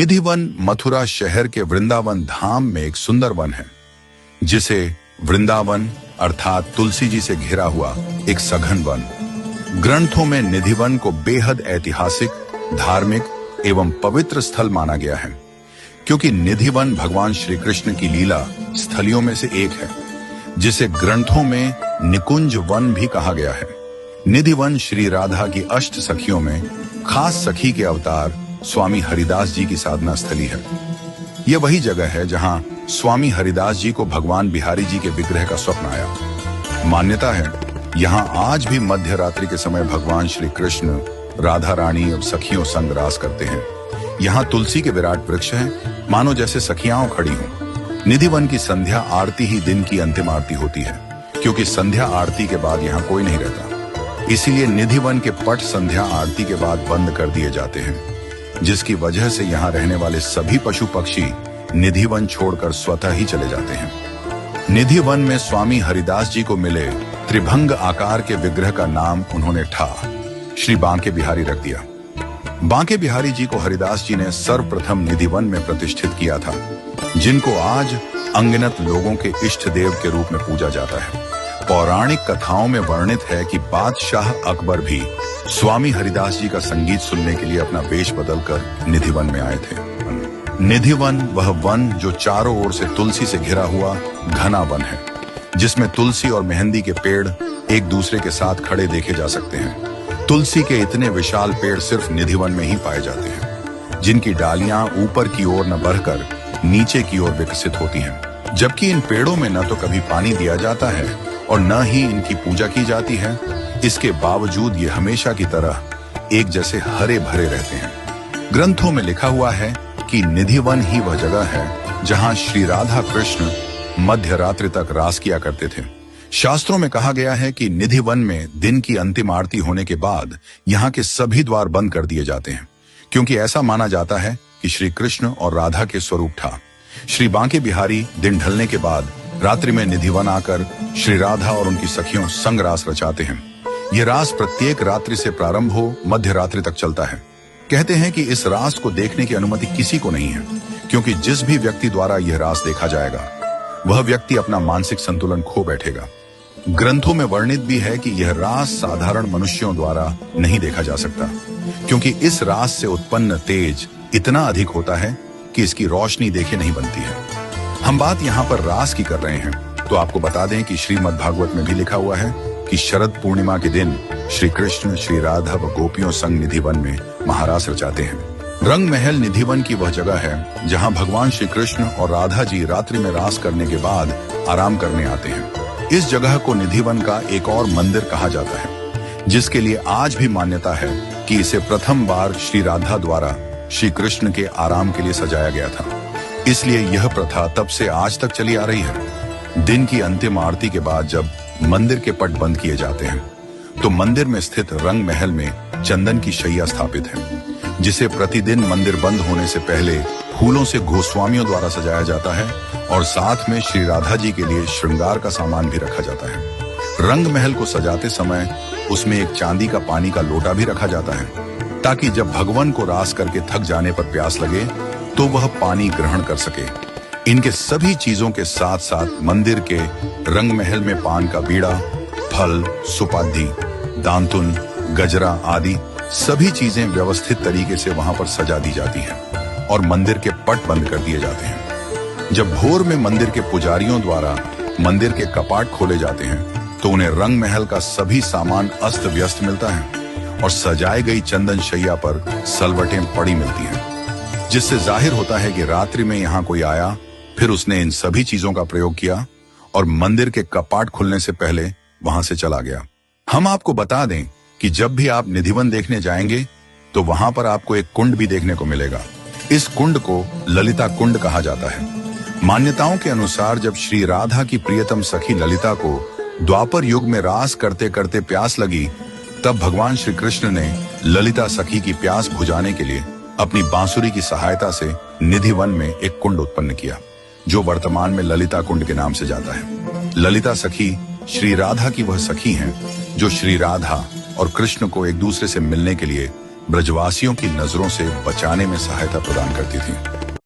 निधि one Mathura शहर के वृंदावन धाम में एक सुंदर वन है, जिसे वृंदावन अर्थात तुलसी जी से घिरा हुआ एक सघन वन। ग्रंथों में निधि वन को बेहद ऐतिहासिक, धार्मिक एवं पवित्र स्थल माना गया है, क्योंकि निधि वन भगवान श्री कृष्ण की लीला स्थलियों में से एक है, जिसे ग्रंथों में निकुंज वन भी कहा गया है। निधि वन श्री राधा की अष्ट सखियों में खास सखी के अवतार स्वामी हरिदास जी की साधना स्थली है। यह वही जगह है जहां स्वामी हरिदास जी को भगवान बिहारी जी के विग्रह का स्वप्न आया। मान्यता है यहां आज भी मध्य रात्रि के समय भगवान श्री कृष्ण राधा रानी और सखियों संग रास करते हैं। यहाँ तुलसी के विराट वृक्ष हैं, मानो जैसे सखियां खड़ी हों। निधि वन की संध्या आरती ही दिन की अंतिम आरती होती है, क्योंकि संध्या आरती के बाद यहाँ कोई नहीं रहता। इसीलिए निधि वन के पट संध्या आरती के बाद बंद कर दिए जाते हैं, जिसकी वजह से यहाँ रहने वाले सभी पशु पक्षी निधि वन छोड़कर स्वतः ही चले जाते हैं। निधि वन में स्वामी हरिदास जी को मिले त्रिभंग आकार के विग्रह का नाम उन्होंने ठा श्री बांके बिहारी रख दिया। बांके बिहारी जी को हरिदास जी ने सर्वप्रथम निधि वन में प्रतिष्ठित किया था, जिनको आज अनगिनत लोगों के इष्ट देव के रूप में पूजा जाता है। पौराणिक कथाओं में वर्णित है कि बादशाह अकबर भी स्वामी हरिदास जी का संगीत सुनने के लिए अपना वेश बदलकर निधि वन में आए थे। निधि वन वह वन जो चारों ओर से तुलसी से घिरा हुआ घना वन है, जिसमें तुलसी और मेहंदी के पेड़ एक दूसरे के साथ खड़े देखे जा सकते हैं। तुलसी के इतने विशाल पेड़ सिर्फ निधि वन में ही पाए जाते हैं, जिनकी डालियां ऊपर की ओर न बढ़कर नीचे की ओर विकसित होती हैं। जबकि इन पेड़ों में न तो कभी पानी दिया जाता है और न ही इनकी पूजा की जाती है, इसके बावजूद ये हमेशा की तरह एक जैसे हरे भरे रहते हैं। ग्रंथों में लिखा हुआ है कि निधि वन ही वह जगह है जहां श्री राधा कृष्ण मध्य रात्रि तक रास किया करते थे। शास्त्रों में कहा गया है कि निधि वन में दिन की अंतिम आरती होने के बाद यहाँ के सभी द्वार बंद कर दिए जाते हैं, क्योंकि ऐसा माना जाता है कि श्री कृष्ण और राधा के स्वरूप था। श्री बांके बिहारी दिन ढलने के बाद रात्रि में निधि वन आकर श्री राधा और उनकी सखियों संग रास रचाते हैं। यह रास प्रत्येक रात्रि से प्रारंभ हो मध्य रात्रि तक चलता है। कहते हैं कि इस रास को देखने की अनुमति किसी को नहीं है, क्योंकि जिस भी व्यक्ति द्वारा यह रास देखा जाएगा वह व्यक्ति अपना मानसिक संतुलन खो बैठेगा। ग्रंथों में वर्णित भी है कि यह रास साधारण मनुष्यों द्वारा नहीं देखा जा सकता, क्योंकि इस रास से उत्पन्न तेज इतना अधिक होता है कि इसकी रोशनी देखे नहीं बनती है। हम बात यहाँ पर रास की कर रहे हैं, तो आपको बता दें कि श्रीमद् भागवत में भी लिखा हुआ है कि शरद पूर्णिमा के दिन श्री कृष्ण श्री राधा व गोपियों संग निधि वन में महारास रचाते हैं। रंग महल निधि वन की वह जगह है जहां भगवान श्री कृष्ण और राधा जी रात्रि में रास करने के बाद आराम करने आते हैं। इस जगह को निधि वन का एक और मंदिर कहा जाता है, जिसके लिए आज भी मान्यता है कि इसे प्रथम बार श्री राधा द्वारा श्री कृष्ण के आराम के लिए सजाया गया था। इसलिए यह प्रथा तब से आज तक चली आ रही है। दिन की अंतिम आरती के बाद जब मंदिर के पट बंद किए जाते हैं, तो मंदिर में स्थित रंग महल में चंदन की शैया स्थापित है, जिसे प्रतिदिन मंदिर बंद होने से पहले फूलों से गोस्वामियों द्वारा सजाया जाता है और साथ में श्री राधा जी के लिए श्रृंगार का सामान भी रखा जाता है। रंग महल को सजाते समय उसमें एक चांदी का पानी का लोटा भी रखा जाता है, ताकि जब भगवान को रास करके थक जाने पर प्यास लगे तो वह पानी ग्रहण कर सके। इनके सभी चीजों के साथ साथ मंदिर के रंग महल में पान का बीड़ा, फल, सुपाधि, दांतुन, गजरा आदि सभी चीजें व्यवस्थित तरीके से वहां पर सजा दी जाती हैं और मंदिर के पट बंद कर दिए जाते हैं। जब भोर में मंदिर के पुजारियों द्वारा मंदिर के कपाट खोले जाते हैं, तो उन्हें रंग महल का सभी सामान अस्त व्यस्त मिलता है और सजाई गई चंदन शैया पर सलवटें पड़ी मिलती हैं, जिससे जाहिर होता है कि रात्रि में यहाँ कोई आया, फिर उसने इन सभी चीजों का प्रयोग किया और मंदिर के कपाट खुलने से पहले वहां से चला गया। हम आपको बता दें कि जब भी आप निधि वन देखने जाएंगे तो वहां पर आपको एक कुंड भी देखने को मिलेगा। इस कुंड को ललिता कुंड कहा जाता है। मान्यताओं के अनुसार जब श्री राधा की प्रियतम सखी ललिता को द्वापर युग में रास करते करते प्यास लगी, तब भगवान श्री कृष्ण ने ललिता सखी की प्यास बुझाने के लिए अपनी बांसुरी की सहायता से निधि वन में एक कुंड उत्पन्न किया, जो वर्तमान में ललिता कुंड के नाम से जाता है। ललिता सखी श्री राधा की वह सखी हैं जो श्री राधा और कृष्ण को एक दूसरे से मिलने के लिए ब्रजवासियों की नजरों से बचाने में सहायता प्रदान करती थी।